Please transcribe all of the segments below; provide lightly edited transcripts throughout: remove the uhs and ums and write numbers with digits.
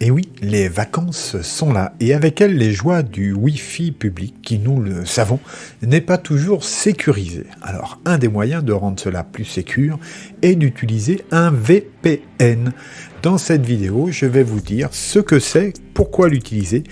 Et oui, les vacances sont là, et avec elles les joies du Wi-Fi public qui, nous le savons, n'est pas toujours sécurisé. Alors, un des moyens de rendre cela plus sécure est d'utiliser un VPN. Dans cette vidéo, je vais vous dire ce que c'est, pourquoi l'utiliser,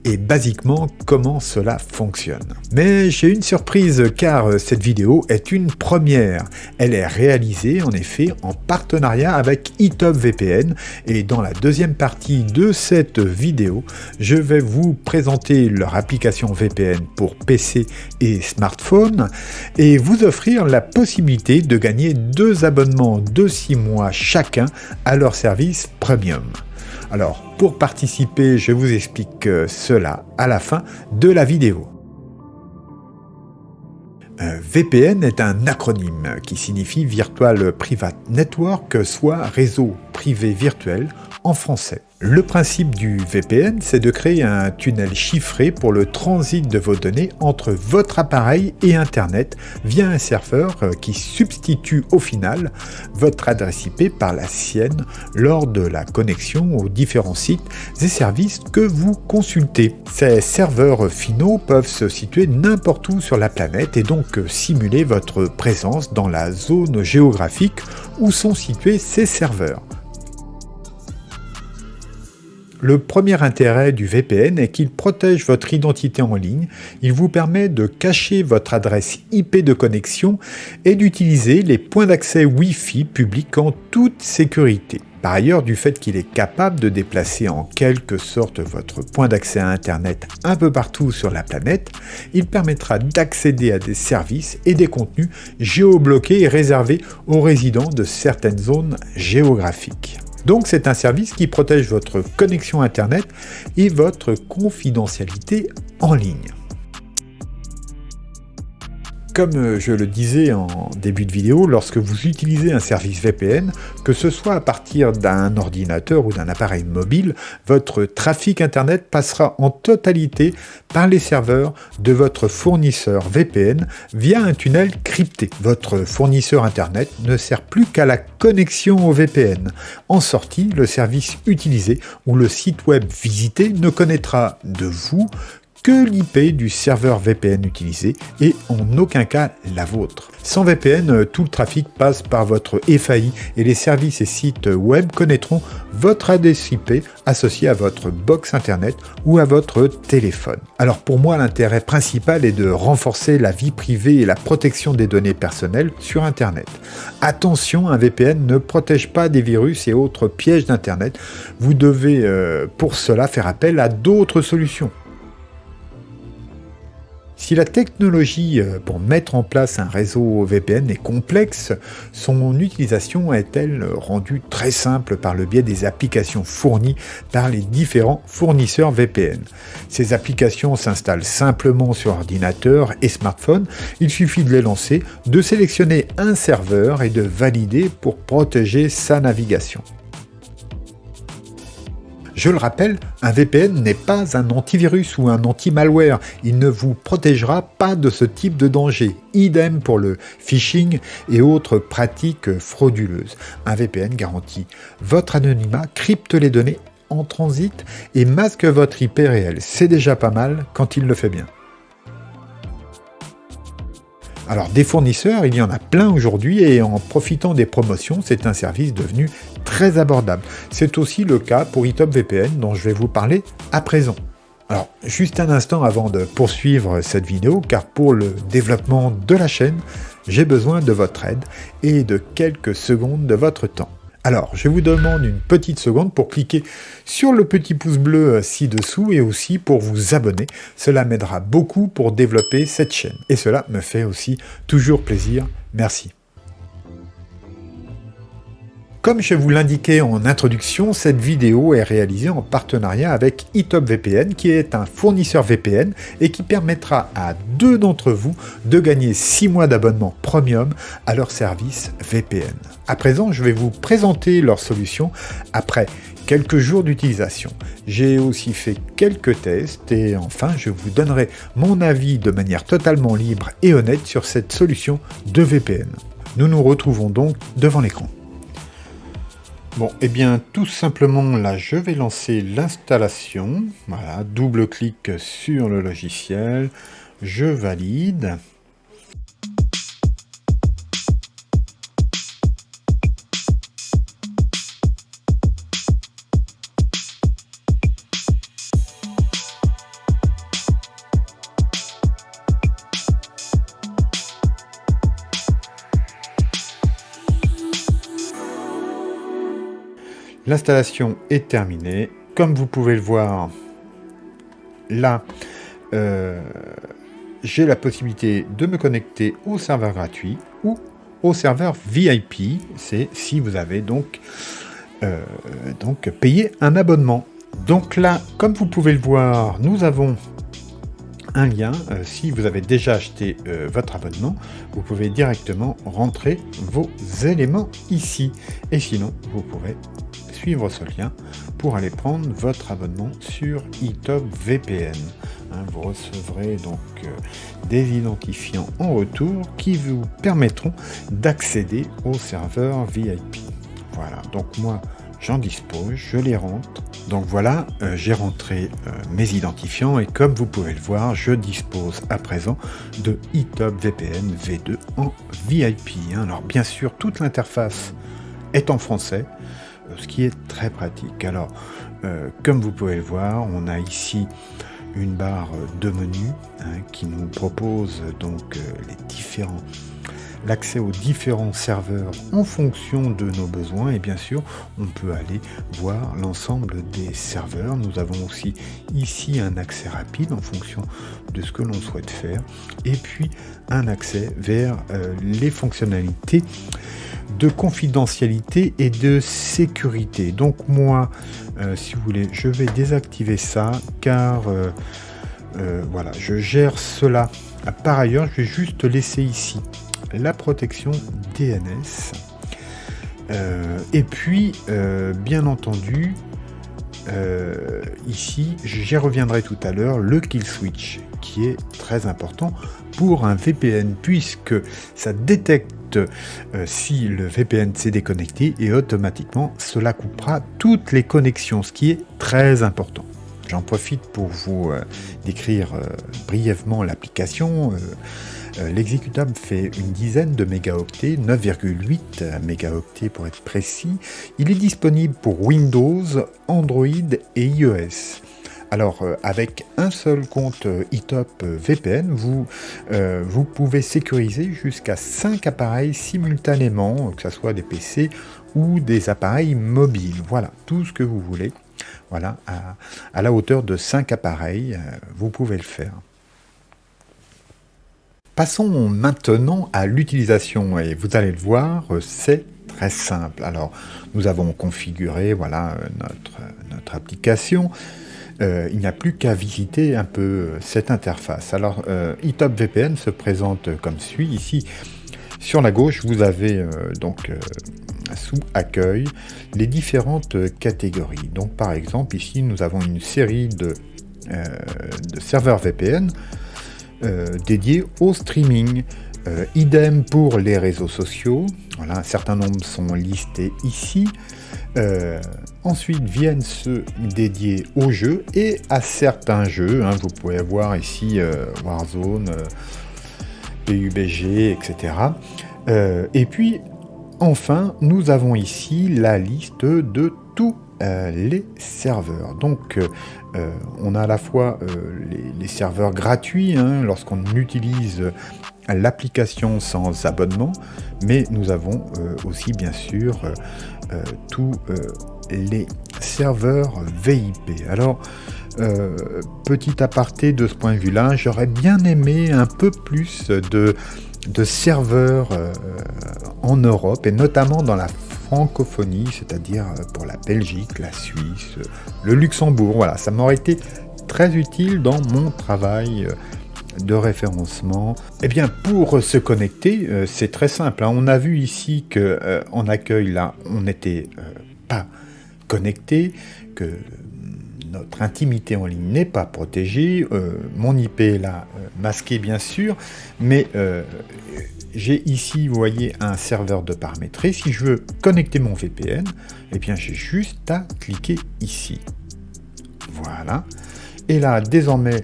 et basiquement comment cela fonctionne. Mais j'ai une surprise car cette vidéo est une première. Elle est réalisée en effet en partenariat avec EtopVPN et dans la deuxième partie de cette vidéo, je vais vous présenter leur application VPN pour PC et smartphone et vous offrir la possibilité de gagner 2 abonnements de 6 mois chacun à leur service premium. Alors, pour participer, je vous explique cela à la fin de la vidéo. VPN est un acronyme qui signifie Virtual Private Network, soit réseau privé virtuel en français. Le principe du VPN, c'est de créer un tunnel chiffré pour le transit de vos données entre votre appareil et Internet via un serveur qui substitue au final votre adresse IP par la sienne lors de la connexion aux différents sites et services que vous consultez. Ces serveurs finaux peuvent se situer n'importe où sur la planète et donc simuler votre présence dans la zone géographique où sont situés ces serveurs. Le premier intérêt du VPN est qu'il protège votre identité en ligne, il vous permet de cacher votre adresse IP de connexion et d'utiliser les points d'accès Wi-Fi publics en toute sécurité. Par ailleurs, du fait qu'il est capable de déplacer en quelque sorte votre point d'accès à Internet un peu partout sur la planète, il permettra d'accéder à des services et des contenus géobloqués et réservés aux résidents de certaines zones géographiques. Donc c'est un service qui protège votre connexion Internet et votre confidentialité en ligne. Comme je le disais en début de vidéo, lorsque vous utilisez un service VPN, que ce soit à partir d'un ordinateur ou d'un appareil mobile, votre trafic Internet passera en totalité par les serveurs de votre fournisseur VPN via un tunnel crypté. Votre fournisseur Internet ne sert plus qu'à la connexion au VPN. En sortie, le service utilisé ou le site web visité ne connaîtra de vous que l'IP du serveur VPN utilisé et en aucun cas la vôtre. Sans VPN, tout le trafic passe par votre FAI et les services et sites web connaîtront votre adresse IP associée à votre box internet ou à votre téléphone. Alors pour moi, l'intérêt principal est de renforcer la vie privée et la protection des données personnelles sur Internet. Attention, un VPN ne protège pas des virus et autres pièges d'Internet. Vous devez pour cela faire appel à d'autres solutions. Si la technologie pour mettre en place un réseau VPN est complexe, son utilisation est-elle rendue très simple par le biais des applications fournies par les différents fournisseurs VPN. Ces applications s'installent simplement sur ordinateur et smartphone, il suffit de les lancer, de sélectionner un serveur et de valider pour protéger sa navigation. Je le rappelle, un VPN n'est pas un antivirus ou un anti-malware. Il ne vous protégera pas de ce type de danger. Idem pour le phishing et autres pratiques frauduleuses. Un VPN garantit votre anonymat, crypte les données en transit et masque votre IP réel. C'est déjà pas mal quand il le fait bien. Alors des fournisseurs, il y en a plein aujourd'hui et en profitant des promotions, c'est un service devenu très abordable. C'est aussi le cas pour EtopVPN dont je vais vous parler à présent. Alors juste un instant avant de poursuivre cette vidéo, car pour le développement de la chaîne, j'ai besoin de votre aide et de quelques secondes de votre temps. Alors, je vous demande une petite seconde pour cliquer sur le petit pouce bleu ci-dessous et aussi pour vous abonner. Cela m'aidera beaucoup pour développer cette chaîne. Et cela me fait aussi toujours plaisir. Merci. Comme je vous l'indiquais en introduction, cette vidéo est réalisée en partenariat avec EtopVPN, qui est un fournisseur VPN et qui permettra à 2 d'entre vous de gagner 6 mois d'abonnement premium à leur service VPN. À présent, je vais vous présenter leur solution après quelques jours d'utilisation. J'ai aussi fait quelques tests et enfin, je vous donnerai mon avis de manière totalement libre et honnête sur cette solution de VPN. Nous nous retrouvons donc devant l'écran. Bon, eh bien, tout simplement, là, je vais lancer l'installation. Voilà, double clic sur le logiciel. Je valide. L'installation est terminée. Comme vous pouvez le voir, là, j'ai la possibilité de me connecter au serveur gratuit ou au serveur VIP. C'est si vous avez donc payé un abonnement. Donc là, comme vous pouvez le voir, nous avons un lien. Si vous avez déjà acheté votre abonnement, vous pouvez directement rentrer vos éléments ici. Et sinon, vous pourrez suivre ce lien pour aller prendre votre abonnement sur eTop VPN. Vous recevrez donc des identifiants en retour qui vous permettront d'accéder au serveur VIP. Voilà, donc moi j'en dispose, je les rentre. Donc voilà, j'ai rentré mes identifiants et comme vous pouvez le voir, je dispose à présent de eTop VPN V2 en VIP. Alors bien sûr, toute l'interface est en français, ce qui est très pratique. Alors, comme vous pouvez le voir, on a ici une barre de menu qui nous propose donc l'accès aux différents serveurs en fonction de nos besoins et bien sûr on peut aller voir l'ensemble des serveurs. Nous avons aussi ici un accès rapide en fonction de ce que l'on souhaite faire et puis un accès vers les fonctionnalités de confidentialité et de sécurité. Donc moi, si vous voulez, je vais désactiver ça car voilà, je gère cela. Par ailleurs, je vais juste laisser ici la protection DNS. Et puis, bien entendu, ici, j'y reviendrai tout à l'heure, le kill switch, qui est très important pour un VPN, puisque ça détecte si le VPN s'est déconnecté et automatiquement, cela coupera toutes les connexions, ce qui est très important. J'en profite pour vous décrire brièvement l'application. L'exécutable fait une dizaine de mégaoctets, 9,8 mégaoctets pour être précis. Il est disponible pour Windows, Android et iOS. Alors, avec un seul compte eTop VPN, vous pouvez sécuriser jusqu'à 5 appareils simultanément, que ce soit des PC ou des appareils mobiles. Voilà, tout ce que vous voulez. Voilà, à la hauteur de 5 appareils, vous pouvez le faire. Passons maintenant à l'utilisation et vous allez le voir, c'est très simple. Alors, nous avons configuré voilà, notre application. Il n'y a plus qu'à visiter un peu cette interface. Alors, eTop VPN se présente comme suit. Ici, sur la gauche, vous avez sous accueil les différentes catégories. Donc, par exemple, ici, nous avons une série de serveurs VPN dédiés au streaming. Idem pour les réseaux sociaux. Voilà, un certain nombre sont listés ici. Ensuite viennent ceux dédiés aux jeux et à certains jeux. Vous pouvez voir ici Warzone, PUBG, etc. Et puis, enfin, nous avons ici la liste de tous les serveurs. Donc, on a à la fois les serveurs gratuits, lorsqu'on utilise l'application sans abonnement, mais nous avons aussi, bien sûr, tous les serveurs VIP. Alors, petit aparté de ce point de vue-là, j'aurais bien aimé un peu plus de serveurs en Europe, et notamment dans la francophonie, c'est-à-dire pour la Belgique, la Suisse, le Luxembourg. Voilà, ça m'aurait été très utile dans mon travail de référencement. Eh bien, pour se connecter, c'est très simple. On a vu ici que en accueil, là, on n'était pas connecté, que notre intimité en ligne n'est pas protégée. Mon IP est là, masqué bien sûr, mais j'ai ici, vous voyez, un serveur de paramétrer. Si je veux connecter mon VPN, eh bien, j'ai juste à cliquer ici. Voilà. Et là, désormais,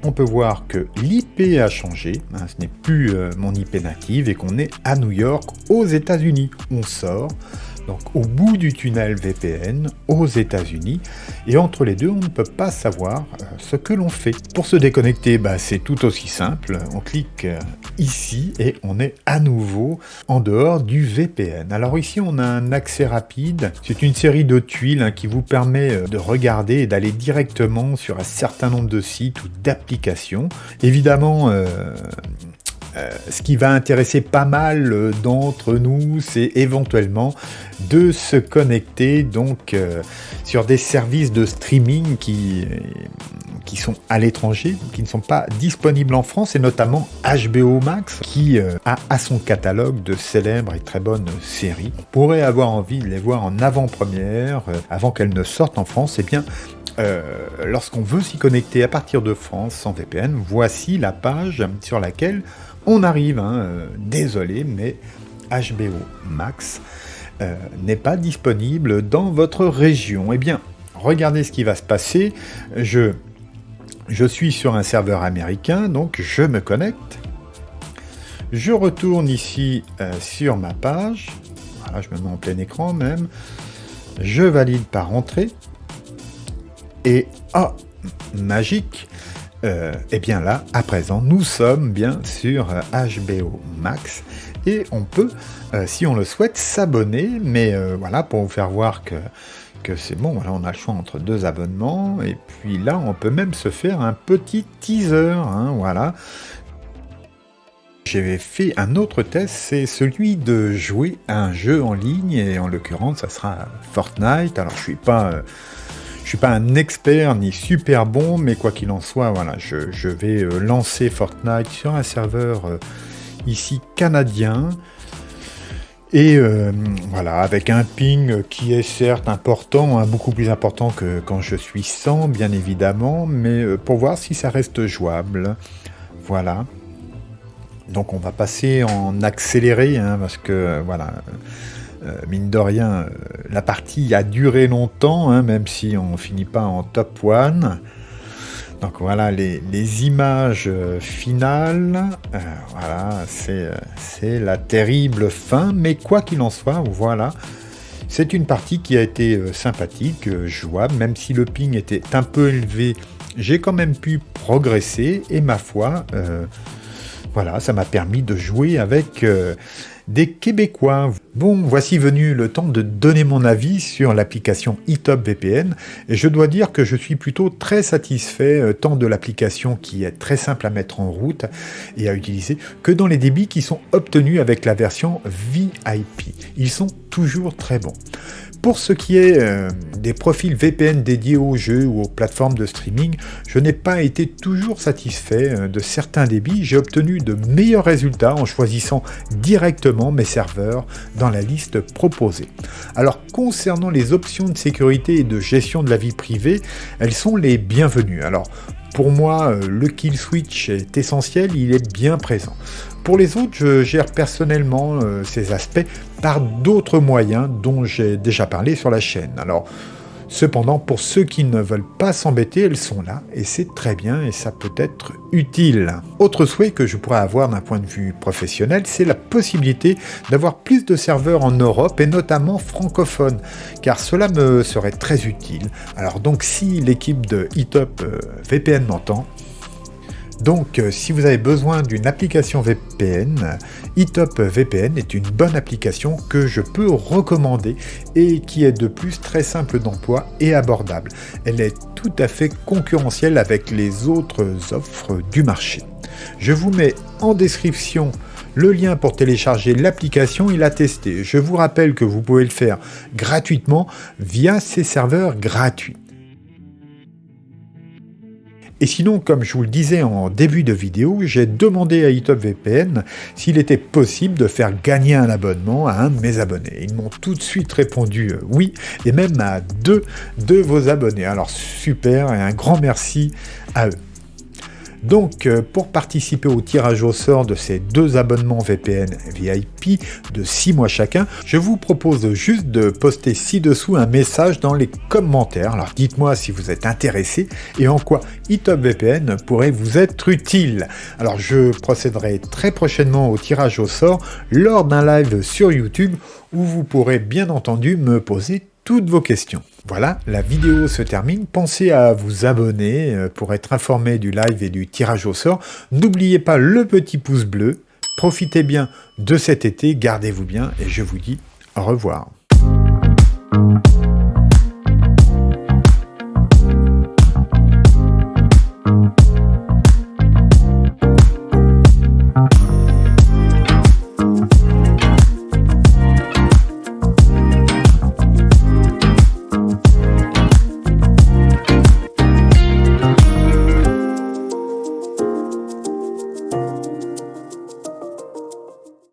on peut voir que l'IP a changé. Hein, ce n'est plus mon IP native et qu'on est à New York, aux États-Unis. On sort donc au bout du tunnel VPN aux États-Unis, et entre les deux, on ne peut pas savoir ce que l'on fait. Pour se déconnecter, c'est tout aussi simple. On clique ici et on est à nouveau en dehors du VPN. Alors ici, on a un accès rapide. C'est une série de tuiles qui vous permet de regarder et d'aller directement sur un certain nombre de sites ou d'applications. Évidemment, ce qui va intéresser pas mal d'entre nous, c'est éventuellement de se connecter donc sur des services de streaming qui sont à l'étranger, qui ne sont pas disponibles en France, et notamment HBO Max, qui a à son catalogue de célèbres et très bonnes séries. On pourrait avoir envie de les voir en avant-première, avant qu'elles ne sortent en France. Eh bien, lorsqu'on veut s'y connecter à partir de France sans VPN, voici la page sur laquelle on arrive. Désolé, mais HBO Max n'est pas disponible dans votre région. Eh bien, regardez ce qui va se passer. Je suis sur un serveur américain, donc je me connecte. Je retourne ici sur ma page. Voilà, je me mets en plein écran même. Je valide par entrée. Et, magique, et bien là, à présent, nous sommes bien sur HBO Max, et on peut, si on le souhaite, s'abonner, mais voilà, pour vous faire voir que c'est bon, voilà, on a le choix entre 2 abonnements, et puis là, on peut même se faire un petit teaser, voilà. J'ai fait un autre test, c'est celui de jouer à un jeu en ligne, et en l'occurrence, ça sera Fortnite. Alors, je suis pas un expert ni super bon, mais quoi qu'il en soit, voilà, je vais lancer Fortnite sur un serveur ici canadien, et voilà, avec un ping qui est certes important, beaucoup plus important que quand je suis sans, bien évidemment, mais pour voir si ça reste jouable. Voilà. Donc on va passer en accéléré, parce que voilà. Mine de rien, la partie a duré longtemps, même si on finit pas en top 1. Donc voilà les images finales. Voilà, c'est la terrible fin, mais quoi qu'il en soit, voilà. C'est une partie qui a été sympathique, jouable, même si le ping était un peu élevé, j'ai quand même pu progresser, et ma foi, voilà, ça m'a permis de jouer avec des Québécois. Bon, voici venu le temps de donner mon avis sur l'application eTop VPN, et je dois dire que je suis plutôt très satisfait tant de l'application qui est très simple à mettre en route et à utiliser, que dans les débits qui sont obtenus avec la version VIP. Ils sont toujours très bons. Pour ce qui est des profils VPN dédiés aux jeux ou aux plateformes de streaming, je n'ai pas été toujours satisfait de certains débits. J'ai obtenu de meilleurs résultats en choisissant directement mes serveurs dans la liste proposée. Alors, concernant les options de sécurité et de gestion de la vie privée, elles sont les bienvenues. Alors, pour moi, le kill switch est essentiel, il est bien présent. Pour les autres, je gère personnellement ces aspects par d'autres moyens dont j'ai déjà parlé sur la chaîne. Alors, cependant, pour ceux qui ne veulent pas s'embêter, elles sont là, et c'est très bien, et ça peut être utile. Autre souhait que je pourrais avoir d'un point de vue professionnel, c'est la possibilité d'avoir plus de serveurs en Europe, et notamment francophones, car cela me serait très utile. Alors donc, si l'équipe de eTop VPN m'entend, donc, si vous avez besoin d'une application VPN, eTop VPN est une bonne application que je peux recommander et qui est de plus très simple d'emploi et abordable. Elle est tout à fait concurrentielle avec les autres offres du marché. Je vous mets en description le lien pour télécharger l'application et la tester. Je vous rappelle que vous pouvez le faire gratuitement via ces serveurs gratuits. Et sinon, comme je vous le disais en début de vidéo, j'ai demandé à eTop VPN s'il était possible de faire gagner un abonnement à un de mes abonnés. Ils m'ont tout de suite répondu oui, et même à 2 de vos abonnés. Alors super, et un grand merci à eux. Donc, pour participer au tirage au sort de ces 2 abonnements VPN VIP de 6 mois chacun, je vous propose juste de poster ci-dessous un message dans les commentaires. Alors, dites-moi si vous êtes intéressé et en quoi EtopVPN pourrait vous être utile. Alors, je procéderai très prochainement au tirage au sort lors d'un live sur YouTube où vous pourrez bien entendu me poser toutes vos questions. Voilà, la vidéo se termine. Pensez à vous abonner pour être informé du live et du tirage au sort. N'oubliez pas le petit pouce bleu. Profitez bien de cet été, gardez-vous bien et je vous dis au revoir.